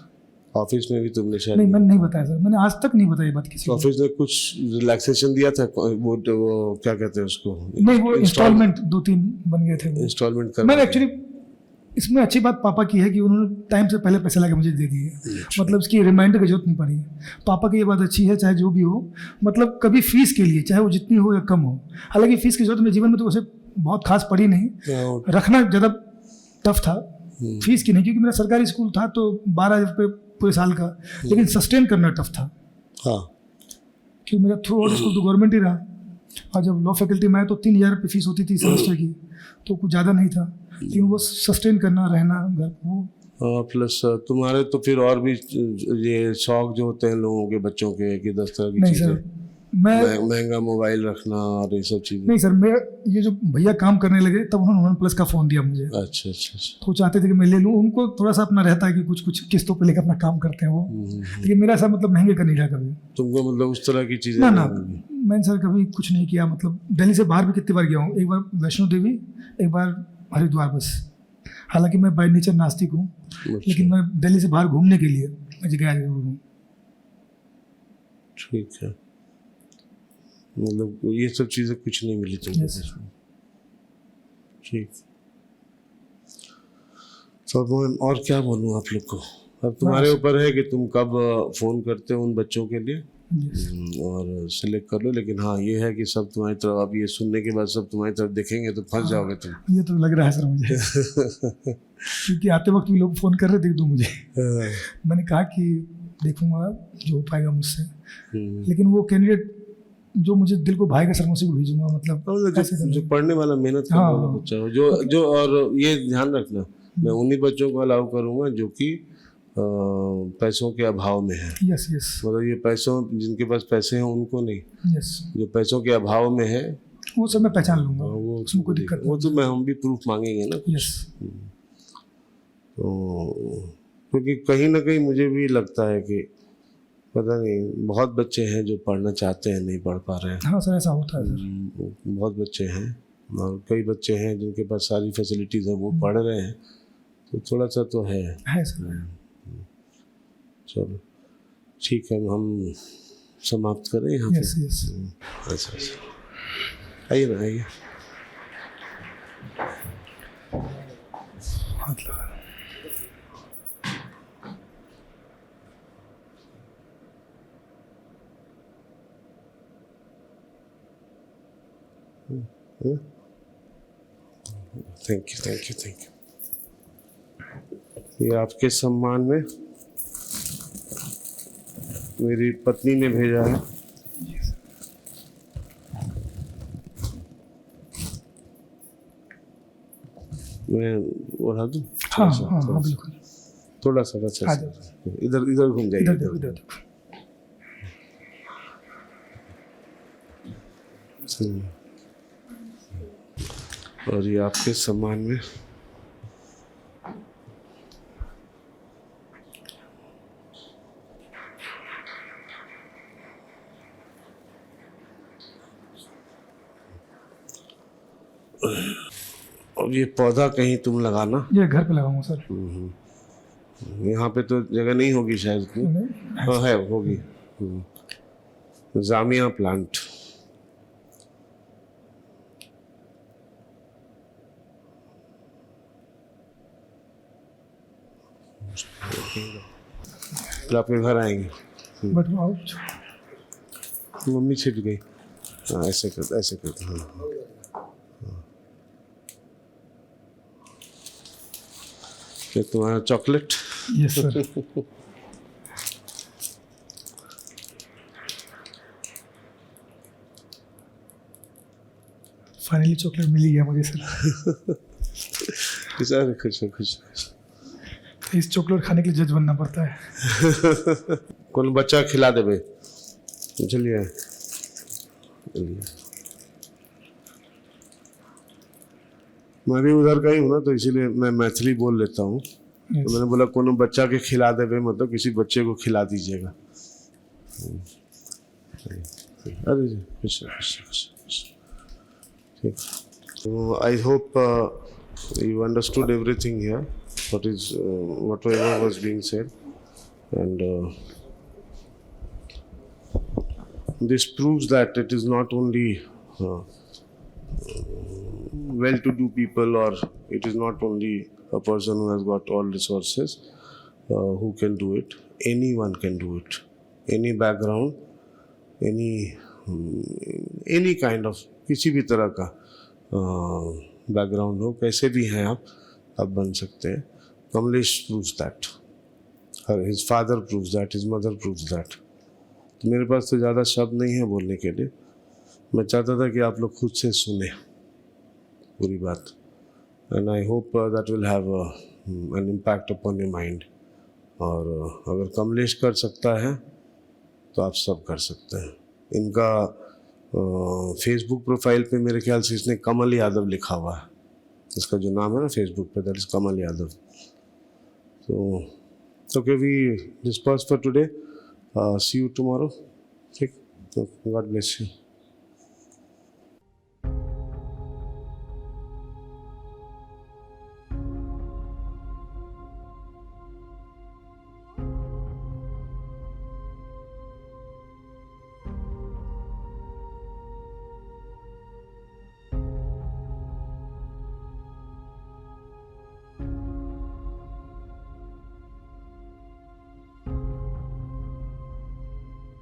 ऑफिस में भी तुमने शायद
नहीं, मैंने नहीं बताया सर, मैंने आज तक नहीं बताई बात किसी को।
ऑफिस ने कुछ रिलैक्सेशन दिया था, वो क्या कहते हैं उसको?
नहीं, वो इंस्टॉलमेंट 2-3 बन गए थे वो।
इंस्टॉलमेंट कर
मैंने एक्चुअली इसमें अच्छी बात पापा की है कि उन्होंने टाइम से पहले पैसे लगा मुझे दे दिए, मतलब इसकी रिमाइंडर की जरूरत नहीं पड़ी। पापा की ये बात अच्छी है, चाहे जो भी हो, मतलब कभी फीस के लिए, चाहे वो जितनी हो या कम हो, हालांकि फीस की जरूरत मेरे जीवन में तो वैसे बहुत खास पड़ी नहीं, रखना ज़्यादा टफ था, फीस की नहीं, क्योंकि मेरा सरकारी स्कूल था तो 12,000 रुपये पूरे साल का, लेकिन सस्टेन करना टफ था,
हाँ,
क्योंकि मेरा थ्रू आउट स्कूल तो गवर्नमेंट ही रहा। और जब लॉ फैकल्टी में आया तो 3,000 रुपये फीस होती थी सेमेस्टर की, तो कुछ ज़्यादा नहीं था, लेकिन वो सस्टेन करना, रहना घर वो।
प्लस तुम्हारे तो फिर और भी ये शौक जो होते हैं लोगों के, बच्चों के, कि 10 तरह की
नहीं
चीज़ें,
सर, मैं
महंगा मोबाइल रखना और ये सब चीज़ें।
नहीं सर, मैं ये जो भैया काम करने लगे तब उन्होंने OnePlus का फ़ोन दिया मुझे,
अच्छा अच्छा अच्छा।
तो वो चाहते थे कि मैं ले लूँ। उनको थोड़ा सा अपना रहता है कि कुछ कुछ किस्तों पे लेकर अपना काम करते हैं वो, लेकिन मेरा ऐसा मतलब महंगे का नहीं रहा कभी।
तुमको मतलब उस तरह की चीज़ें
ना ना,
नहीं मिली?
मैंने सर कभी कुछ नहीं किया, मतलब दिल्ली से बाहर भी कितनी बार गया हूँ, एक बार वैष्णो देवी, एक बार हरिद्वार, बस। हालांकि मैं बाय नेचर नास्तिक हूँ, लेकिन मैं दिल्ली से बाहर घूमने के लिए मैं गया जरूर हूँ।
ठीक है, मतलब ये सब चीज़ें कुछ नहीं मिली तुमको?
Yes.
ठीक, तो मैं और क्या बोलूँ आप लोग को, अब तुम्हारे ऊपर है कि तुम कब फ़ोन करते हो उन बच्चों के लिए, और सिलेक्ट कर लो। लेकिन हाँ, ये है कि सब तुम्हारी तरफ, अब ये सुनने के बाद सब तुम्हारी तरफ देखेंगे तो फंस जाओगे तुम।
ये तो लग रहा है सर मुझे क्योंकि आते वक्त भी लोग फ़ोन कर रहे थे कि तू मुझे मैंने कहा कि देखूंगा जो हो पाएगा मुझसे, लेकिन वो कैंडिडेट जो मुझे दिल को भाएगा सर, मैं उसी को भेजूंगा, मतलब ऐसे
जो पढ़ने वाला, मेहनत करने
हाँ,
वाला बच्चा हो, जो और ये ध्यान रखना, मैं उन्हीं बच्चों को अलाउ करूँगा जो कि पैसों के अभाव में है।
यस यस
मतलब ये पैसों, जिनके पास पैसे हैं उनको नहीं,
यस,
जो पैसों के अभाव में है
वो सब मैं पहचान लूंगा,
वो
उसमें कोई दिक्कत
वो तो हम भी प्रूफ मांगेंगे ना।
यस,
तो क्योंकि कहीं ना कहीं मुझे भी लगता है कि पता नहीं, बहुत बच्चे हैं जो पढ़ना चाहते हैं, नहीं पढ़ पा रहे हैं।
हाँ सर, ऐसा होता है सर।
बहुत बच्चे हैं, और कई बच्चे हैं जिनके पास सारी फैसिलिटीज़ हैं, वो पढ़ रहे हैं, तो थोड़ा सा तो है
सर।
चलो ठीक है, हम समाप्त करें यहाँ पे।
यस यस,
अच्छा अच्छा, आइए ना, आइए।
मतलब
thank you thank you thank you. ये आपके सम्मान में मेरी पत्नी ने भेजा है। मैं उड़ा दूँ?
हाँ हाँ हाँ बिल्कुल,
थोड़ा सा बस
आ
ऐसे।
जाओ।
इधर इधर घूम जाइए,
इधर देखो, इधर देखो।
और ये आपके सम्मान में अब ये पौधा कहीं तुम लगाना,
ये घर पे लगाऊंगा सर।
यहाँ पे तो जगह नहीं होगी शायद इतनी।
नहीं,
हाँ है, होगी। जामिया प्लांट। फिर आपके घर आएंगे।
बट वो
मम्मी छिट गई। हाँ ऐसे कर, ऐसे कर। हाँ ये तुम्हारा chocolate.
Yes sir. Finally chocolate मिल ही गया मुझे सर।
सर खुश हो, खुश हो।
इस चॉकलेट खाने के लिए जज बनना पड़ता है।
कौन बच्चा खिला देवे। चलिए मैं भी उधर का ही हूँ ना, तो इसीलिए मैं मैथिली बोल लेता हूँ। तो मैंने बोला कोनो बच्चा के खिला देवे, मतलब किसी बच्चे को खिला दीजिएगा। अरे जी खुश खुश। ठीक, तो I hope you understood everything here, whatever was being said, and this proves that it is not only well-to-do people, or it is not only a person who has got all resources who can do it. Anyone can do it. Any background, any kind of, किसी भी तरह का background हो, कैसे भी हैं आप बन सकते हैं। Kamlesh proves that, his father proves that, his mother proves that. तो मेरे पास तो ज़्यादा शब्द नहीं है बोलने के लिए। मैं चाहता था कि आप लोग खुद से सुने पूरी बात, and I hope that will have an impact upon your mind. और अगर कमलेश कर सकता है तो आप सब कर सकते हैं। इनका फेसबुक प्रोफाइल पे मेरे ख्याल से इसने कमल यादव लिखा हुआ है, इसका जो नाम है ना फेसबुक पे, दैट इज कमल यादव। तो okay, we disperse for today, see you tomorrow. ठीक, गॉड ब्लेस यू।